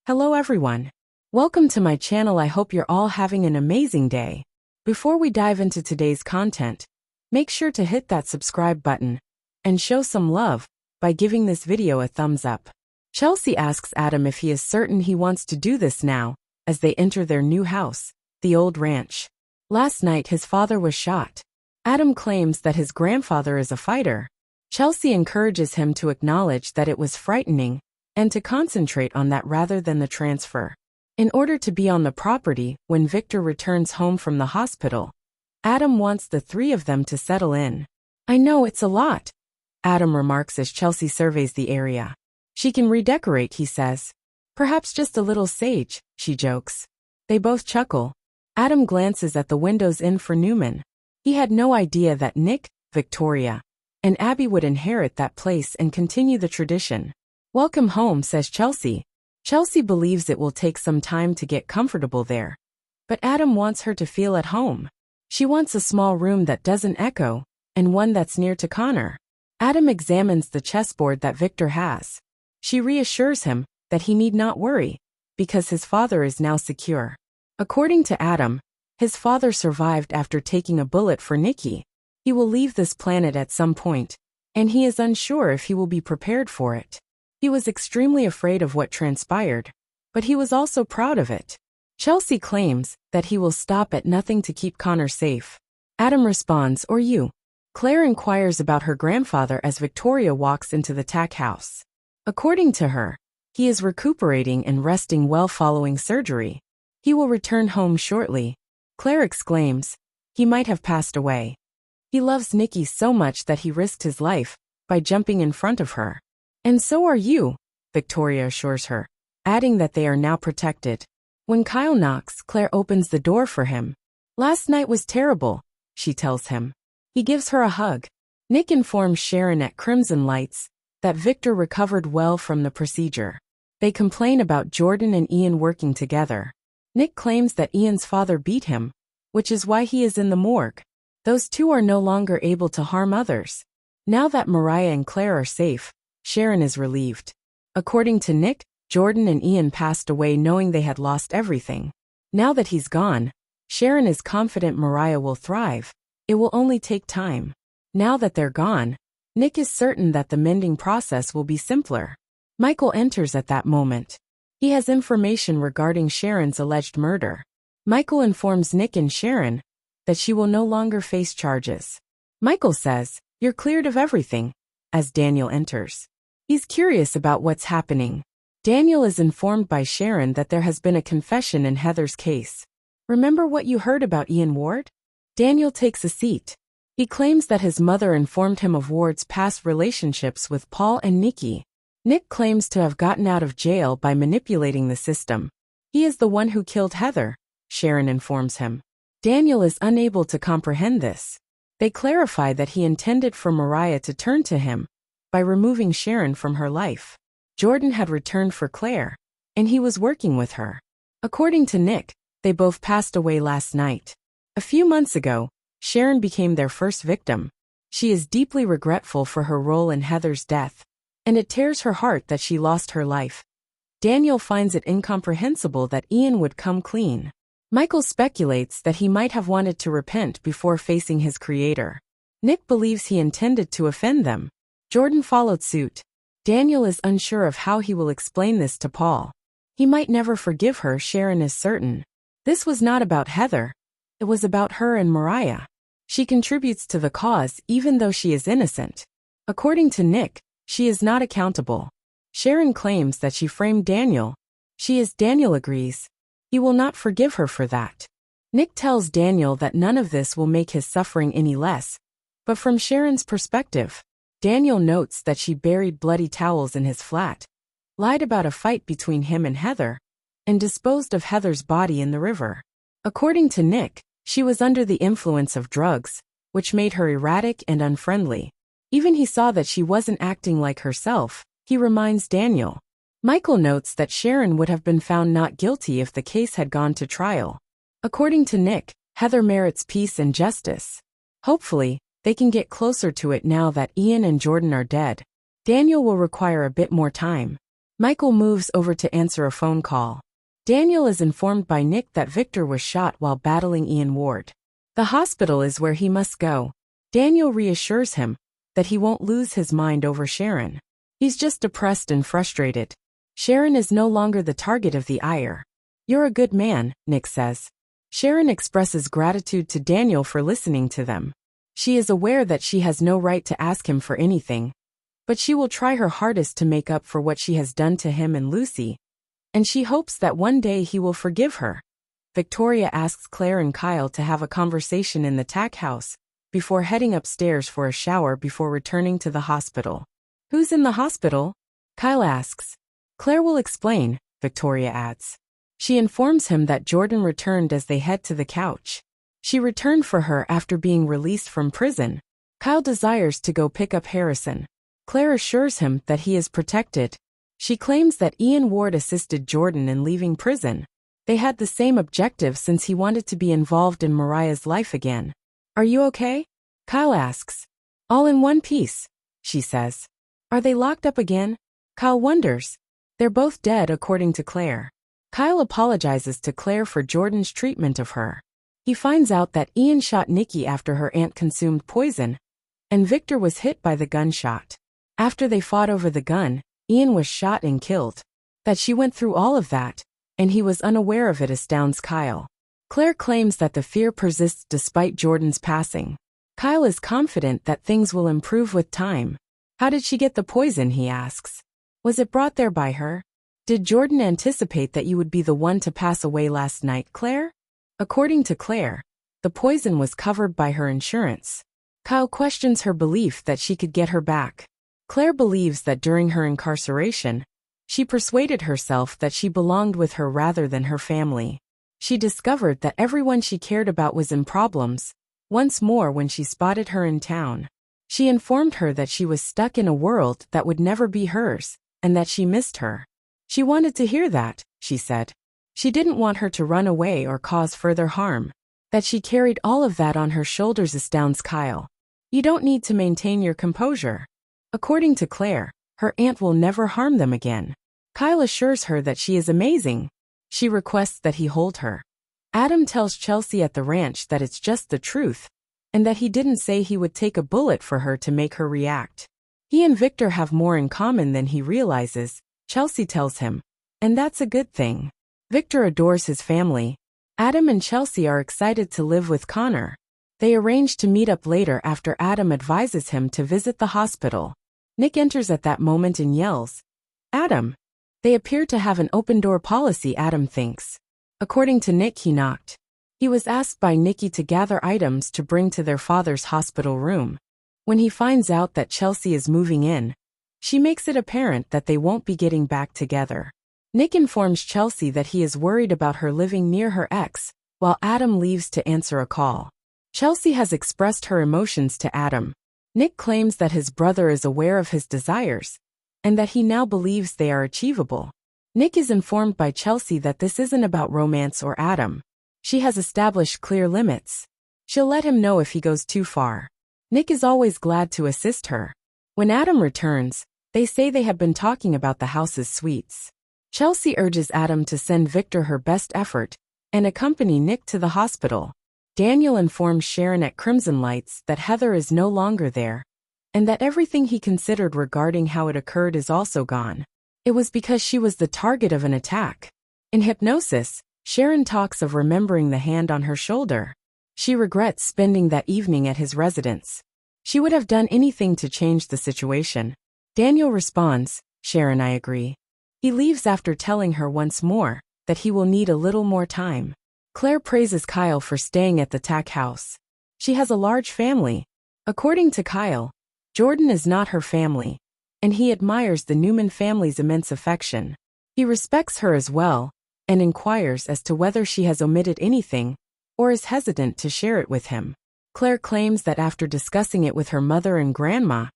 Hello everyone. Welcome to my channel. I hope you're all having an amazing day. Before we dive into today's content, make sure to hit that subscribe button and show some love by giving this video a thumbs up. Chelsea asks Adam if he is certain he wants to do this now, as they enter their new house, the old ranch. Last night his father was shot. Adam claims that his grandfather is a fighter. Chelsea encourages him to acknowledge that it was frightening and to concentrate on that rather than the transfer. In order to be on the property when Victor returns home from the hospital, Adam wants the three of them to settle in. I know it's a lot, Adam remarks as Chelsea surveys the area. She can redecorate, he says. Perhaps just a little sage, she jokes. They both chuckle. Adam glances at the windows in for Newman. He had no idea that Nick, Victoria, and Abby would inherit that place and continue the tradition. Welcome home, says Chelsea. Chelsea believes it will take some time to get comfortable there, but Adam wants her to feel at home. She wants a small room that doesn't echo, and one that's near to Connor. Adam examines the chessboard that Victor has. She reassures him that he need not worry, because his father is now secure. According to Adam, his father survived after taking a bullet for Nikki. He will leave this planet at some point, and he is unsure if he will be prepared for it. He was extremely afraid of what transpired, but he was also proud of it. Chelsea claims that he will stop at nothing to keep Connor safe. Adam responds, "Or you?" Claire inquires about her grandfather as Victoria walks into the tack house. According to her, he is recuperating and resting well following surgery. He will return home shortly. Claire exclaims, "He might have passed away." He loves Nikki so much that he risked his life by jumping in front of her. And so are you, Victoria assures her, adding that they are now protected. When Kyle knocks, Claire opens the door for him. Last night was terrible, she tells him. He gives her a hug. Nick informs Sharon at Crimson Lights that Victor recovered well from the procedure. They complain about Jordan and Ian working together. Nick claims that Ian's father beat him, which is why he is in the morgue. Those two are no longer able to harm others. Now that Mariah and Claire are safe, Sharon is relieved. According to Nick, Jordan and Ian passed away knowing they had lost everything. Now that he's gone, Sharon is confident Mariah will thrive. It will only take time. Now that they're gone, Nick is certain that the mending process will be simpler. Michael enters at that moment. He has information regarding Sharon's alleged murder. Michael informs Nick and Sharon that she will no longer face charges. Michael says, "You're cleared of everything," as Daniel enters. He's curious about what's happening. Daniel is informed by Sharon that there has been a confession in Heather's case. Remember what you heard about Ian Ward? Daniel takes a seat. He claims that his mother informed him of Ward's past relationships with Paul and Nikki. Nick claims to have gotten out of jail by manipulating the system. He is the one who killed Heather, Sharon informs him. Daniel is unable to comprehend this. They clarify that he intended for Mariah to turn to him by removing Sharon from her life. Jordan had returned for Claire, and he was working with her. According to Nick, they both passed away last night. A few months ago, Sharon became their first victim. She is deeply regretful for her role in Heather's death, and it tears her heart that she lost her life. Daniel finds it incomprehensible that Ian would come clean. Michael speculates that he might have wanted to repent before facing his creator. Nick believes he intended to offend them. Jordan followed suit. Daniel is unsure of how he will explain this to Paul. He might never forgive her, Sharon is certain. This was not about Heather. It was about her and Mariah. She contributes to the cause even though she is innocent. According to Nick, she is not accountable. Sharon claims that she framed Daniel. Daniel agrees. He will not forgive her for that. Nick tells Daniel that none of this will make his suffering any less, but from Sharon's perspective, Daniel notes that she buried bloody towels in his flat, lied about a fight between him and Heather, and disposed of Heather's body in the river. According to Nick, she was under the influence of drugs, which made her erratic and unfriendly. Even he saw that she wasn't acting like herself, he reminds Daniel. Michael notes that Sharon would have been found not guilty if the case had gone to trial. According to Nick, Heather merits peace and justice. Hopefully, they can get closer to it now that Ian and Jordan are dead. Daniel will require a bit more time. Michael moves over to answer a phone call. Daniel is informed by Nick that Victor was shot while battling Ian Ward. The hospital is where he must go. Daniel reassures him that he won't lose his mind over Sharon. He's just depressed and frustrated. Sharon is no longer the target of the ire. "You're a good man," Nick says. Sharon expresses gratitude to Daniel for listening to them. She is aware that she has no right to ask him for anything, but she will try her hardest to make up for what she has done to him and Lucy, and she hopes that one day he will forgive her. Victoria asks Claire and Kyle to have a conversation in the tack house before heading upstairs for a shower before returning to the hospital. "Who's in the hospital?" Kyle asks. "Claire will explain," Victoria adds. She informs him that Jordan returned as they head to the couch. She returned for her after being released from prison. Kyle desires to go pick up Harrison. Claire assures him that he is protected. She claims that Ian Ward assisted Jordan in leaving prison. They had the same objective since he wanted to be involved in Mariah's life again. "Are you okay?" Kyle asks. "All in one piece," she says. "Are they locked up again?" Kyle wonders. They're both dead, according to Claire. Kyle apologizes to Claire for Jordan's treatment of her. He finds out that Ian shot Nikki after her aunt consumed poison, and Victor was hit by the gunshot. After they fought over the gun, Ian was shot and killed. That she went through all of that, and he was unaware of it, astounds Kyle. Claire claims that the fear persists despite Jordan's passing. Kyle is confident that things will improve with time. "How did she get the poison?" he asks. "Was it brought there by her? Did Jordan anticipate that you would be the one to pass away last night, Claire?" According to Claire, the poison was covered by her insurance. Kyle questions her belief that she could get her back. Claire believes that during her incarceration, she persuaded herself that she belonged with her rather than her family. She discovered that everyone she cared about was in problems, once more when she spotted her in town. She informed her that she was stuck in a world that would never be hers, and that she missed her. She wanted to hear that, she said. She didn't want her to run away or cause further harm. That she carried all of that on her shoulders astounds Kyle. You don't need to maintain your composure. According to Claire, her aunt will never harm them again. Kyle assures her that she is amazing. She requests that he hold her. Adam tells Chelsea at the ranch that it's just the truth, and that he didn't say he would take a bullet for her to make her react. He and Victor have more in common than he realizes, Chelsea tells him, and that's a good thing. Victor adores his family. Adam and Chelsea are excited to live with Connor. They arrange to meet up later after Adam advises him to visit the hospital. Nick enters at that moment and yells, "Adam!" They appear to have an open-door policy, Adam thinks. According to Nick, he knocked. He was asked by Nikki to gather items to bring to their father's hospital room. When he finds out that Chelsea is moving in, she makes it apparent that they won't be getting back together. Nick informs Chelsea that he is worried about her living near her ex, while Adam leaves to answer a call. Chelsea has expressed her emotions to Adam. Nick claims that his brother is aware of his desires, and that he now believes they are achievable. Nick is informed by Chelsea that this isn't about romance or Adam. She has established clear limits. She'll let him know if he goes too far. Nick is always glad to assist her. When Adam returns, they say they have been talking about the house's suites. Chelsea urges Adam to send Victor her best effort and accompany Nick to the hospital. Daniel informs Sharon at Crimson Lights that Heather is no longer there, and that everything he considered regarding how it occurred is also gone. It was because she was the target of an attack. In hypnosis, Sharon talks of remembering the hand on her shoulder. She regrets spending that evening at his residence. She would have done anything to change the situation. Daniel responds, "Sharon, I agree." He leaves after telling her once more that he will need a little more time. Claire praises Kyle for staying at the tack house. She has a large family. According to Kyle, Jordan is not her family, and he admires the Newman family's immense affection. He respects her as well, and inquires as to whether she has omitted anything, or is hesitant to share it with him. Claire claims that after discussing it with her mother and grandma,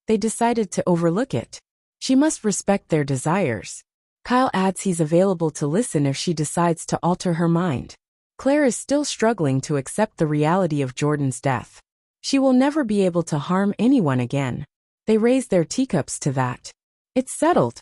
they decided to overlook it. She must respect their desires. Kyle adds he's available to listen if she decides to alter her mind. Claire is still struggling to accept the reality of Jordan's death. She will never be able to harm anyone again. They raise their teacups to that. It's settled.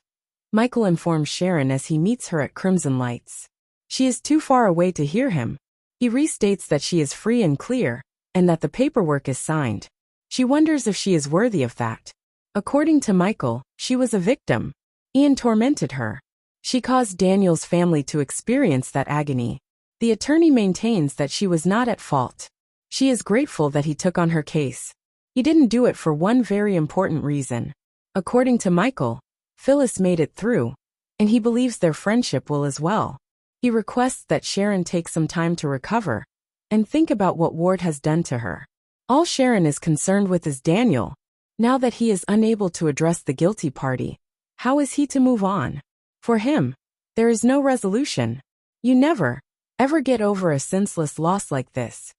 Michael informs Sharon as he meets her at Crimson Lights. She is too far away to hear him. He restates that she is free and clear, and that the paperwork is signed. She wonders if she is worthy of that. According to Michael, she was a victim. Ian tormented her. She caused Daniel's family to experience that agony. The attorney maintains that she was not at fault. She is grateful that he took on her case. He didn't do it for one very important reason. According to Michael, Phyllis made it through, and he believes their friendship will as well. He requests that Sharon take some time to recover and think about what Ward has done to her. All Sharon is concerned with is Daniel. Now that he is unable to address the guilty party, how is he to move on? For him, there is no resolution. You never, ever get over a senseless loss like this.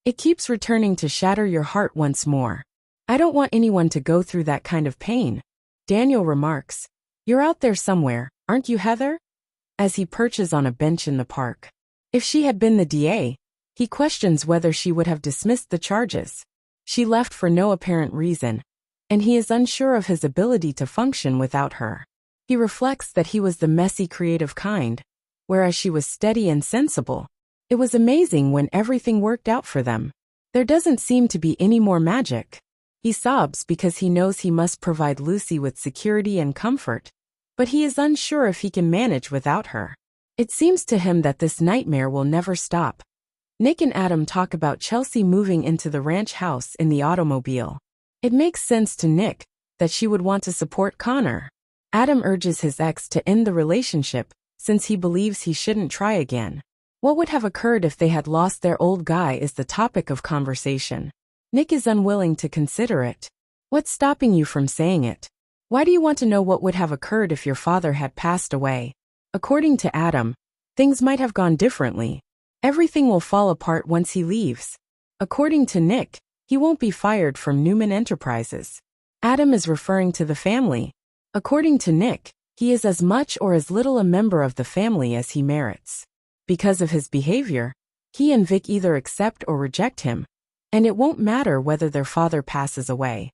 It keeps returning to shatter your heart once more. I don't want anyone to go through that kind of pain. Daniel remarks, "You're out there somewhere, aren't you, Heather?" As he perches on a bench in the park. If she had been the DA, he questions whether she would have dismissed the charges. She left for no apparent reason, and he is unsure of his ability to function without her. He reflects that he was the messy creative kind, whereas she was steady and sensible. It was amazing when everything worked out for them. There doesn't seem to be any more magic. He sobs because he knows he must provide Lucy with security and comfort, but he is unsure if he can manage without her. It seems to him that this nightmare will never stop. Nick and Adam talk about Chelsea moving into the ranch house in the automobile. It makes sense to Nick that she would want to support Connor. Adam urges his ex to end the relationship since he believes he shouldn't try again. What would have occurred if they had lost their old guy is the topic of conversation. Nick is unwilling to consider it. What's stopping you from saying it? Why do you want to know what would have occurred if your father had passed away? According to Adam, things might have gone differently. Everything will fall apart once he leaves. According to Nick, he won't be fired from Newman Enterprises. Adam is referring to the family. According to Nick, he is as much or as little a member of the family as he merits. Because of his behavior, he and Vic either accept or reject him, and it won't matter whether their father passes away.